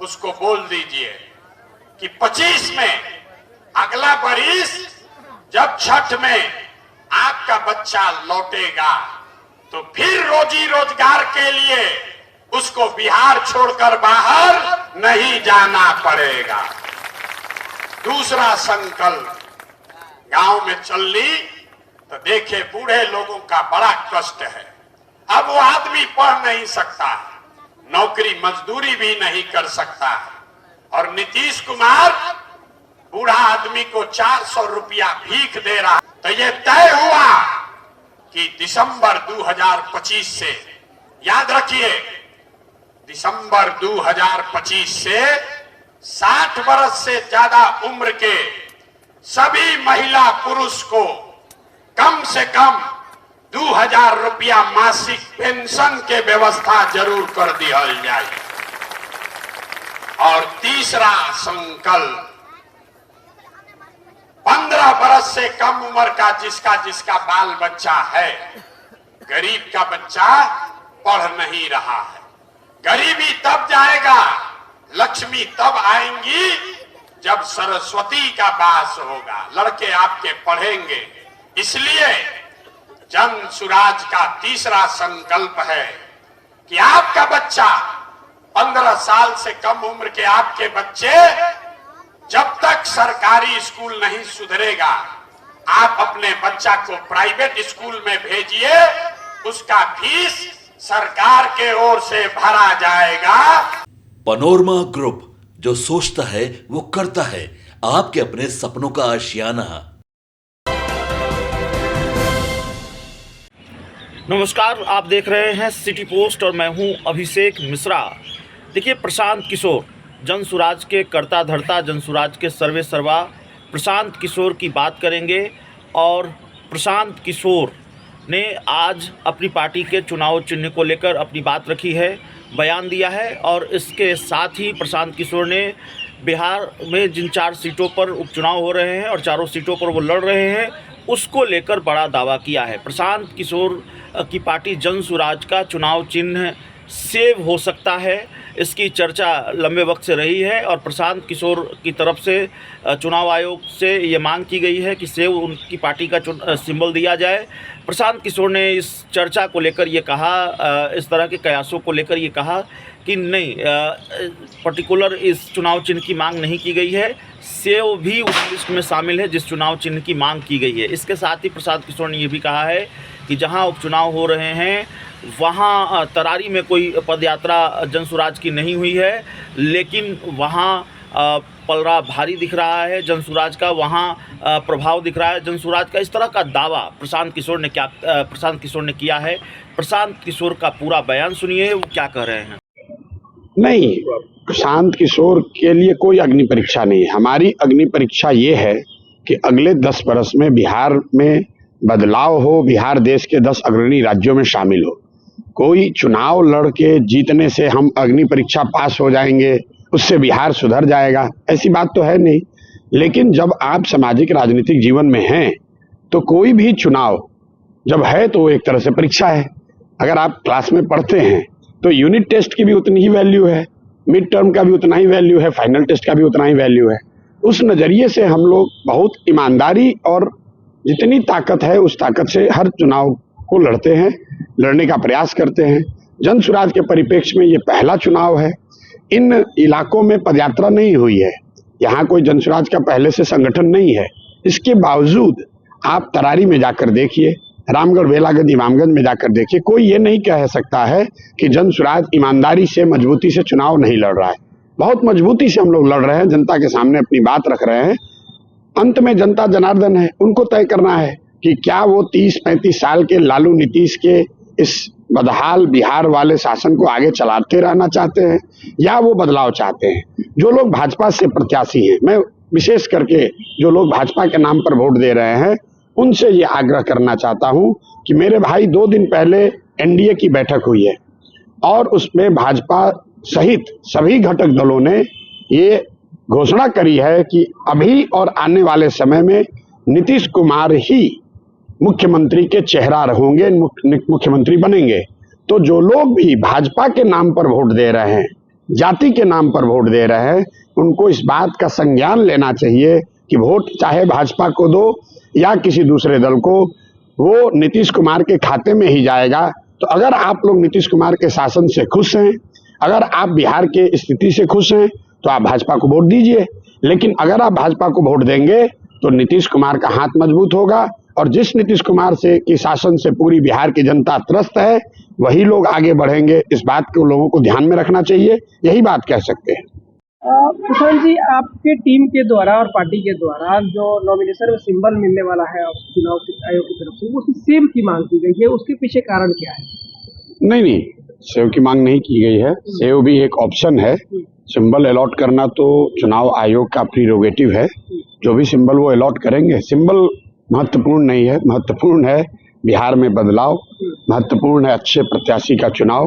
उसको बोल दीजिए कि 25 में अगला बरिस जब छठ में आपका बच्चा लौटेगा तो फिर रोजी रोजगार के लिए उसको बिहार छोड़कर बाहर नहीं जाना पड़ेगा। दूसरा संकल्प गांव में चल ली तो देखे बूढ़े लोगों का बड़ा कष्ट है। अब वो आदमी पढ़ नहीं सकता, नौकरी मजदूरी भी नहीं कर सकता, और नीतीश कुमार बूढ़ा आदमी को 400 रुपया भीख दे रहा। तो ये तय हुआ कि दिसंबर 2025 से, याद रखिए, दिसंबर 2025 से 60 वर्ष से ज्यादा उम्र के सभी महिला पुरुष को कम से कम 2000 रुपया मासिक पेंशन के व्यवस्था जरूर कर दी जाए। और तीसरा संकल्प, 15 वर्ष से कम उम्र का जिसका बाल बच्चा है, गरीब का बच्चा पढ़ नहीं रहा है, गरीबी तब जाएगा, लक्ष्मी तब आएंगी जब सरस्वती का वास होगा, लड़के आपके पढ़ेंगे। इसलिए जन सुराज का तीसरा संकल्प है कि आपका बच्चा, 15 साल से कम उम्र के आपके बच्चे, जब तक सरकारी स्कूल नहीं सुधरेगा, आप अपने बच्चा को प्राइवेट स्कूल में भेजिए, उसका फीस सरकार के ओर से भरा जाएगा। पनोरमा ग्रुप, जो सोचता है वो करता है, आपके अपने सपनों का आशियाना। नमस्कार, आप देख रहे हैं सिटी पोस्ट और मैं हूं अभिषेक मिश्रा। देखिए, प्रशांत किशोर, जन सुराज के कर्ता धर्ता, जन सुराज के सर्वे सर्वा प्रशांत किशोर की बात करेंगे। और प्रशांत किशोर ने आज अपनी पार्टी के चुनाव चिन्ह को लेकर अपनी बात रखी है, बयान दिया है। और इसके साथ ही प्रशांत किशोर ने बिहार में जिन 4 सीटों पर उपचुनाव हो रहे हैं और चारों सीटों पर वो लड़ रहे हैं, उसको लेकर बड़ा दावा किया है। प्रशांत किशोर की पार्टी जन सुराज का चुनाव चिन्ह सेव हो सकता है, इसकी चर्चा लंबे वक्त से रही है। और प्रशांत किशोर की तरफ से चुनाव आयोग से ये मांग की गई है कि सेव उनकी पार्टी का सिंबल दिया जाए। प्रशांत किशोर ने इस चर्चा को लेकर ये कहा, इस तरह के कयासों को लेकर ये कहा कि नहीं, पर्टिकुलर इस चुनाव चिन्ह की मांग नहीं की गई है, सेव भी उस लिस्ट में शामिल है जिस चुनाव चिन्ह की मांग की गई है। इसके साथ ही प्रशांत किशोर ने ये भी कहा है कि जहां उपचुनाव हो रहे हैं वहां तरारी में कोई पदयात्रा जन सुराज की नहीं हुई है, लेकिन वहां पलड़ा भारी दिख रहा है जन सुराज का, वहां प्रभाव दिख रहा है जन सुराज का। इस तरह का दावा प्रशांत किशोर ने किया है। प्रशांत किशोर का पूरा बयान सुनिए, वो क्या कह रहे हैं। नहीं, प्रशांत किशोर के लिए कोई अग्नि परीक्षा नहीं है। हमारी अग्नि परीक्षा ये है कि अगले 10 वर्ष में बिहार में बदलाव हो, बिहार देश के 10 अग्रणी राज्यों में शामिल हो। कोई चुनाव लड़ के जीतने से हम अग्नि परीक्षा पास हो जाएंगे, उससे बिहार सुधर जाएगा, ऐसी बात तो है नहीं। लेकिन जब आप सामाजिक राजनीतिक जीवन में हैं तो कोई भी चुनाव जब है तो एक तरह से परीक्षा है। अगर आप क्लास में पढ़ते हैं तो यूनिट टेस्ट की भी उतनी ही वैल्यू है, मिड टर्म का भी उतना ही वैल्यू है, फाइनल टेस्ट का भी उतना ही वैल्यू है। उस नजरिए से हम लोग बहुत ईमानदारी और जितनी ताकत है उस ताकत से हर चुनाव को लड़ते हैं, लड़ने का प्रयास करते हैं। जन सुराज के परिप्रेक्ष्य में ये पहला चुनाव है। इन इलाकों में पदयात्रा नहीं हुई है, यहाँ कोई जन सुराज का पहले से संगठन नहीं है। इसके बावजूद आप तरारी में जाकर देखिए, रामगढ़, बेलागंज, इमामगंज में जाकर देखिए, कोई ये नहीं कह सकता है कि जन सुराज ईमानदारी से, मजबूती से चुनाव नहीं लड़ रहा है। बहुत मजबूती से हम लोग लड़ रहे हैं, जनता के सामने अपनी बात रख रहे हैं। अंत में जनता जनार्दन है, उनको तय करना है कि क्या वो 30-35 साल के लालू नीतीश के इस बदहाल बिहार वाले शासन को आगे चलाते रहना चाहते हैं या वो बदलाव चाहते हैं। जो लोग भाजपा से प्रत्याशी हैं, मैं विशेष करके जो लोग भाजपा के नाम पर वोट दे रहे हैं, उनसे ये आग्रह करना चाहता हूं कि मेरे भाई, 2 दिन पहले एनडीए की बैठक हुई है और उसमें भाजपा सहित सभी घटक दलों ने ये घोषणा करी है कि अभी और आने वाले समय में नीतीश कुमार ही मुख्यमंत्री के चेहरा होंगे, मुख्यमंत्री बनेंगे। तो जो लोग भी भाजपा के नाम पर वोट दे रहे हैं, जाति के नाम पर वोट दे रहे हैं, उनको इस बात का संज्ञान लेना चाहिए कि वोट चाहे भाजपा को दो या किसी दूसरे दल को, वो नीतीश कुमार के खाते में ही जाएगा। तो अगर आप लोग नीतीश कुमार के शासन से खुश हैं, अगर आप बिहार के स्थिति से खुश हैं, तो आप भाजपा को वोट दीजिए। लेकिन अगर आप भाजपा को वोट देंगे तो नीतीश कुमार का हाथ मजबूत होगा, और जिस नीतीश कुमार से की शासन से पूरी बिहार की जनता त्रस्त है, वही लोग आगे बढ़ेंगे। इस बात को लोगों को ध्यान में रखना चाहिए, यही बात कह सकते हैं। किसान जी, आपके टीम के द्वारा और पार्टी के द्वारा जो नॉमिनेशन में सिंबल मिलने वाला है चुनाव आयोग की तरफ से, वो सेब की मांग की गई है, उसके पीछे कारण क्या है? नहीं, सेव की मांग नहीं की गई है। सेव भी एक ऑप्शन है। सिंबल अलॉट करना तो चुनाव आयोग का प्रीरोगेटिव है, जो भी सिंबल वो अलॉट करेंगे। सिंबल महत्वपूर्ण नहीं है, महत्वपूर्ण है बिहार में बदलाव, महत्वपूर्ण है अच्छे प्रत्याशी का चुनाव।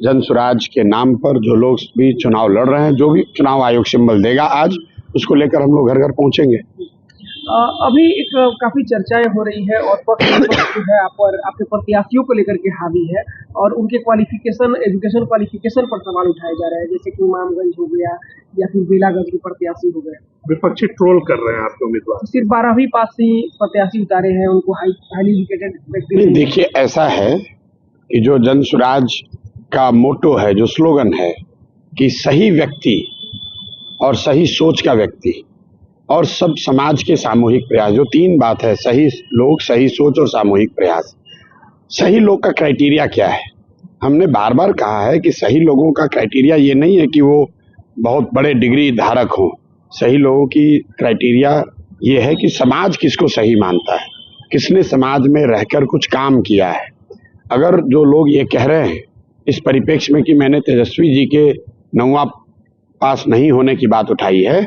जन स्वराज के नाम पर जो लोग भी चुनाव लड़ रहे हैं, जो भी चुनाव आयोग सिंबल देगा आज, उसको लेकर हम लोग घर घर पहुंचेंगे। अभी एक काफी चर्चाएं हो रही है और पक्ष जो है आप पर आपके प्रत्याशियों को लेकर के हावी है, और उनके क्वालिफिकेशन, एजुकेशन क्वालिफिकेशन पर सवाल उठाए जा रहे हैं, जैसे कि इमामगंज हो गया या फिर बेलागंज के प्रत्याशी हो गए। विपक्षी ट्रोल कर रहे हैं आपके उम्मीदवार। सिर्फ 12वीं पास से ही प्रत्याशी उतारे हैं, उनको हाईली एजुकेटेड व्यक्ति। नहीं, देखिए ऐसा है कि जो जन स्वराज का मोटो है, जो स्लोगन है कि सही व्यक्ति और सही सोच का व्यक्ति और सब समाज के सामूहिक प्रयास, जो तीन बात है, सही लोग, सही सोच और सामूहिक प्रयास। सही लोग का क्राइटेरिया क्या है? हमने बार बार कहा है कि सही लोगों का क्राइटेरिया ये नहीं है कि वो बहुत बड़े डिग्री धारक हों। सही लोगों की क्राइटेरिया ये है कि समाज किसको सही मानता है, किसने समाज में रहकर कुछ काम किया है। अगर जो लोग ये कह रहे हैं इस परिप्रेक्ष्य में कि मैंने तेजस्वी जी के 9वां पास नहीं होने की बात उठाई है,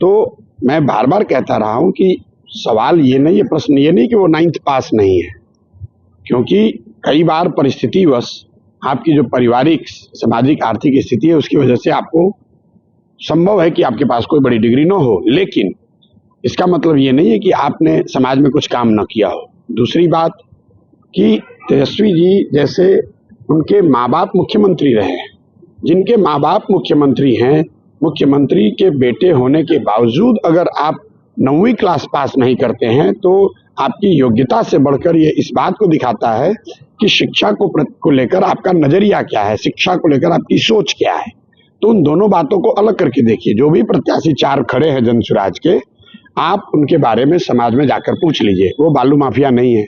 तो मैं बार बार कहता रहा हूं कि सवाल ये नहीं है, प्रश्न ये नहीं कि वो 9th पास नहीं है, क्योंकि कई बार परिस्थितिवश आपकी जो पारिवारिक, सामाजिक, आर्थिक स्थिति है, उसकी वजह से आपको संभव है कि आपके पास कोई बड़ी डिग्री न हो, लेकिन इसका मतलब ये नहीं है कि आपने समाज में कुछ काम न किया हो। दूसरी बात कि तेजस्वी जी जैसे उनके माँ बाप मुख्यमंत्री रहे हैं, जिनके माँ बाप मुख्यमंत्री हैं, मुख्यमंत्री के बेटे होने के बावजूद अगर आप 9वीं क्लास पास नहीं करते हैं, तो आपकी योग्यता से बढ़कर ये इस बात को दिखाता है कि शिक्षा को लेकर आपका नजरिया क्या है, शिक्षा को लेकर आपकी सोच क्या है। तो उन दोनों बातों को अलग करके देखिए। जो भी प्रत्याशी 4 खड़े हैं जन स्वराज के, आप उनके बारे में समाज में जाकर पूछ लीजिए। वो बालू माफिया नहीं है,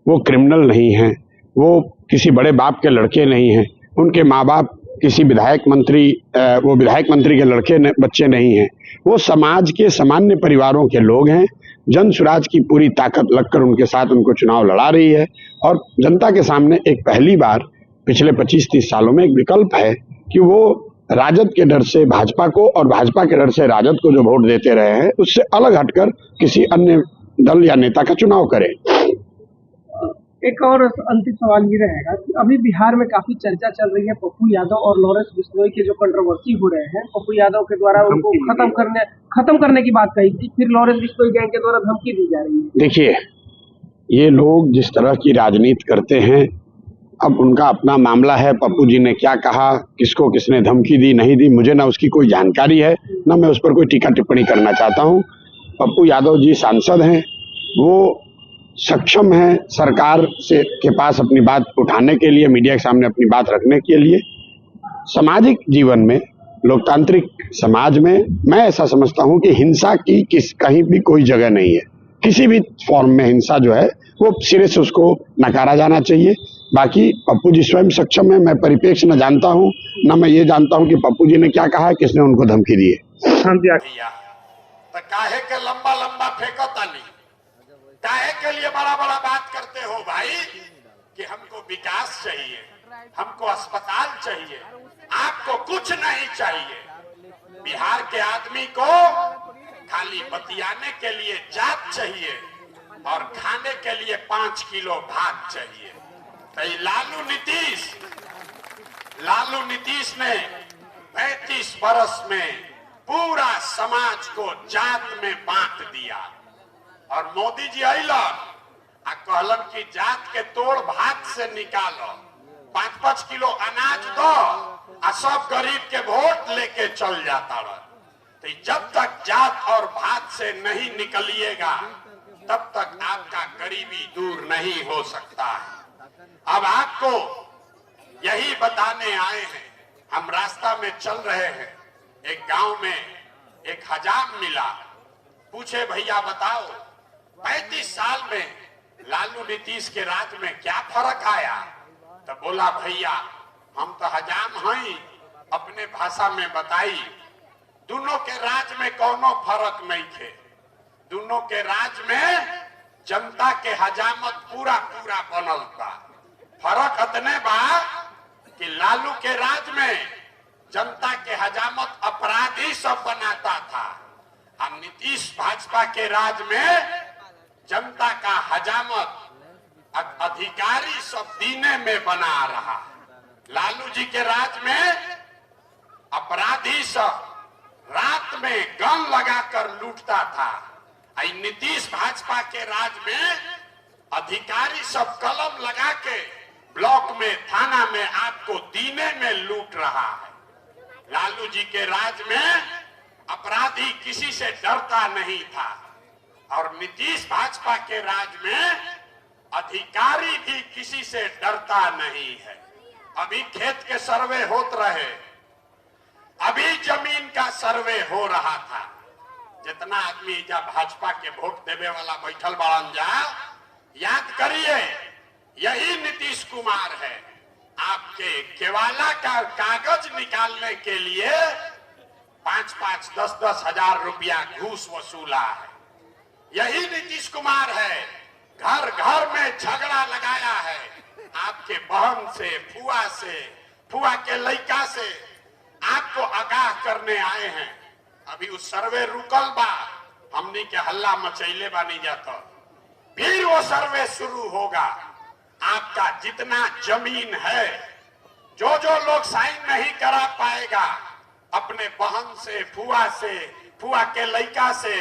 वो क्रिमिनल नहीं है, वो किसी बड़े बाप के लड़के नहीं हैं, उनके माँ बाप किसी विधायक मंत्री के लड़के बच्चे नहीं हैं, वो समाज के सामान्य परिवारों के लोग हैं। जन स्वराज की पूरी ताकत लगकर उनके साथ उनको चुनाव लड़ा रही है, और जनता के सामने एक पहली बार पिछले 25-30 सालों में एक विकल्प है कि वो राजद के डर से भाजपा को और भाजपा के डर से राजद को जो वोट देते रहे हैं, उससे अलग हटकर किसी अन्य दल या नेता का चुनाव करें। एक और अंतिम सवाल ये रहेगा कि अभी बिहार में काफी चर्चा चल रही है पप्पू यादव और लॉरेंस बिश्नोई के जो कंट्रोवर्सी हो रहे हैं। पप्पू यादव के द्वारा उनको खत्म करने की बात कही थी, फिर लॉरेंस बिश्नोई गैंग के द्वारा धमकी दी जा रही है। देखिए, ये लोग जिस तरह की राजनीति करते हैं, अब उनका अपना मामला है। पप्पू जी ने क्या कहा, किसको किसने धमकी दी नहीं दी, मुझे ना उसकी कोई जानकारी है, ना मैं उस पर कोई टीका टिप्पणी करना चाहता हूँ। पप्पू यादव जी सांसद हैं, वो सक्षम है सरकार से के पास अपनी बात उठाने के लिए, मीडिया के सामने अपनी बात रखने के लिए। सामाजिक जीवन में, लोकतांत्रिक समाज में मैं ऐसा समझता हूं कि हिंसा की कहीं भी कोई जगह नहीं है। किसी भी फॉर्म में हिंसा जो है वो सिरे से उसको नकारा जाना चाहिए। बाकी पप्पू जी स्वयं सक्षम है, मैं परिप्रेक्ष्य न जानता हूं, न मैं ये जानता हूं कि पप्पू जी ने क्या कहा है, किसने उनको धमकी दी है। तो काहे के लंबा लंबा फेंको ताली, काहे के लिए बड़ा बड़ा बात करते हो भाई कि हमको विकास चाहिए, हमको अस्पताल चाहिए, आपको कुछ नहीं चाहिए। बिहार के आदमी को खाली बतियाने के लिए जात चाहिए और खाने के लिए 5 किलो भात चाहिए। तो लालू नीतीश ने 35 बरस में पूरा समाज को जात में बांट दिया, और मोदी जी अलन आ कहलन कि जात के तोड़ भात से निकालो, 5-5 किलो अनाज दो आ सब गरीब के वोट लेके चल जाता रहा। तो जब तक जात और भात से नहीं निकलिएगा तब तक आपका गरीबी दूर नहीं हो सकता है। अब आपको यही बताने आए हैं। हम रास्ता में चल रहे हैं, एक गांव में एक हजाम मिला। पूछे भैया बताओ 35 साल में लालू नीतीश के राज में क्या फर्क आया? तो बोला भैया हम तो हजाम हैं, अपने भाषा में बताई दोनों के राज में कोनो फर्क नहीं थे। दोनों के राज में जनता के हजामत पूरा पूरा बनल था। फर्क इतने बा कि लालू के राज में जनता के हजामत अपराधी सब बनाता था, और नीतीश भाजपा के राज में जनता का हजामत अधिकारी सब दीने में बना रहा। लालू जी के राज में अपराधी सब रात में गन लगाकर लूटता था। नीतीश भाजपा के राज में अधिकारी सब कलम लगा के ब्लॉक में थाना में आपको दीने में लूट रहा है। लालू जी के राज में अपराधी किसी से डरता नहीं था, और नीतीश भाजपा के राज में अधिकारी भी किसी से डरता नहीं है। अभी खेत के सर्वे होत रहे, अभी जमीन का सर्वे हो रहा था। जितना आदमी जब भाजपा के वोट देवे वाला बैठल बाड़न जा, याद करिए यही नीतीश कुमार है। आपके केवाला का कागज निकालने के लिए 5-5, 10-10 हजार रुपया घूस वसूला है। यही नीतीश कुमार है। घर घर में झगड़ा लगाया है आपके बहन से, फुआ के लड़का से। आपको आगाह करने आए हैं। अभी उस सर्वे रुकल बा, हमने के हल्ला मचैले बानी जाता, फिर वो सर्वे शुरू होगा। आपका जितना जमीन है, जो लोग साइन नहीं करा पाएगा अपने बहन से, फुआ के लड़का से,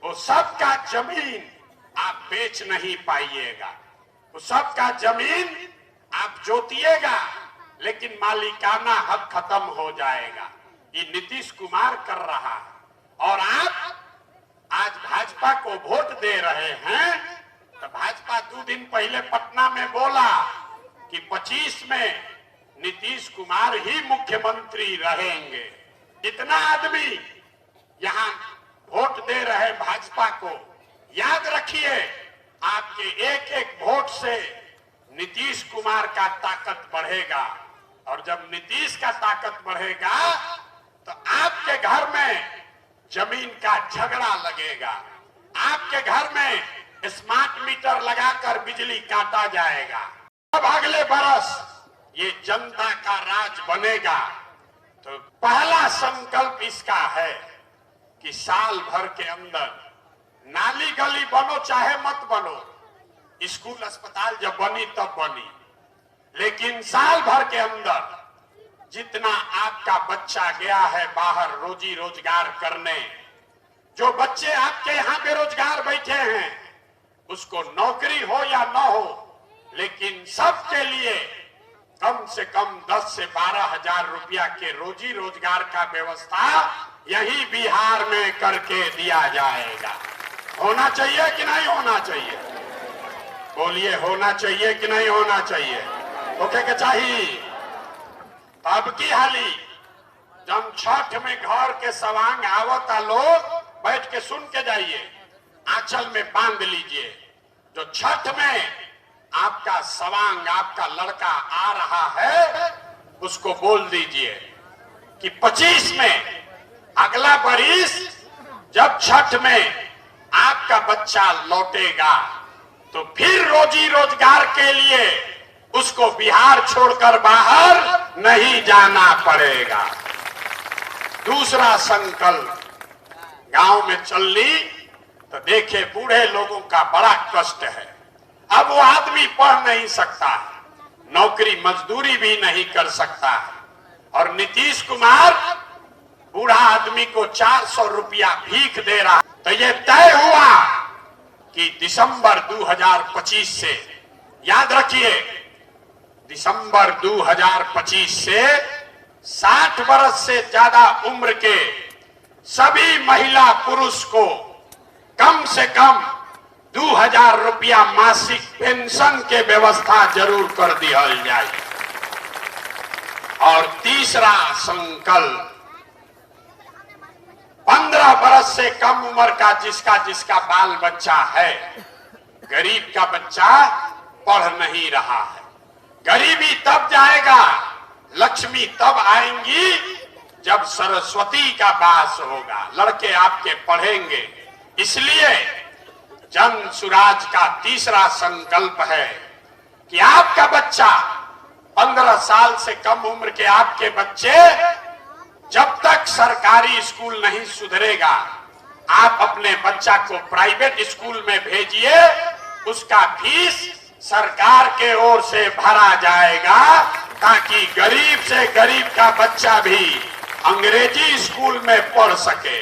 वो सबका जमीन आप बेच नहीं पाइएगा। वो सबका जमीन आप जोतिएगा, लेकिन मालिकाना हक खत्म हो जाएगा। ये नीतीश कुमार कर रहा है। और आप आज भाजपा को वोट दे रहे हैं, तो भाजपा 2 दिन पहले पटना में बोला कि 25 में नीतीश कुमार ही मुख्यमंत्री रहेंगे। इतना आदमी यहाँ वोट दे रहे भाजपा को। याद रखिए, आपके एक एक वोट से नीतीश कुमार का ताकत बढ़ेगा, और जब नीतीश का ताकत बढ़ेगा तो आपके घर में जमीन का झगड़ा लगेगा। आपके घर में स्मार्ट मीटर लगाकर बिजली काटा जाएगा। अब अगले बरस ये जनता का राज बनेगा। तो पहला संकल्प इसका है कि साल भर के अंदर नाली गली बनो चाहे मत बनो, स्कूल अस्पताल जब बनी तब बनी, लेकिन साल भर के अंदर जितना आपका बच्चा गया है बाहर रोजी रोजगार करने, जो बच्चे आपके यहाँ बेरोजगार बैठे हैं, उसको नौकरी हो या न हो, लेकिन सबके लिए कम से कम 10 से 12 हजार रुपया के रोजी रोजगार का व्यवस्था यही बिहार में करके दिया जाएगा। होना चाहिए कि नहीं होना चाहिए? बोलिए, होना चाहिए कि नहीं होना चाहिए? ओके के चाहिए। अब की हाली जब छठ में घर के सवांग आवता, लोग बैठ के सुन के जाइए, आंचल में बांध लीजिए। जो छठ में आपका सवांग, आपका लड़का आ रहा है, उसको बोल दीजिए कि 25 में अगला बरिस जब छठ में आपका बच्चा लौटेगा तो फिर रोजी रोजगार के लिए उसको बिहार छोड़कर बाहर नहीं जाना पड़ेगा। दूसरा संकल्प, गांव में चल ली तो देखे बूढ़े लोगों का बड़ा कष्ट है। अब वो आदमी पढ़ नहीं सकता, नौकरी मजदूरी भी नहीं कर सकता है, और नीतीश कुमार बूढ़ा आदमी को 400 रुपया भीख दे रहा। तो ये तय हुआ कि दिसंबर 2025 से, याद रखिए, दिसंबर 2025 से 60 वर्ष से ज्यादा उम्र के सभी महिला पुरुष को कम से कम 2000 रुपया मासिक पेंशन के व्यवस्था जरूर कर दिया जाए। और तीसरा संकल्प, 15 वर्ष से कम उम्र का जिसका बाल बच्चा है, गरीब का बच्चा पढ़ नहीं रहा है, गरीबी तब जाएगा, लक्ष्मी तब आएंगी जब सरस्वती का वास होगा, लड़के आपके पढ़ेंगे। इसलिए जन सुराज का तीसरा संकल्प है कि आपका बच्चा 15 साल से कम उम्र के आपके बच्चे जब तक सरकारी स्कूल नहीं सुधरेगा, आप अपने बच्चा को प्राइवेट स्कूल में भेजिए, उसका फीस सरकार के ओर से भरा जाएगा, ताकि गरीब से गरीब का बच्चा भी अंग्रेजी स्कूल में पढ़ सके।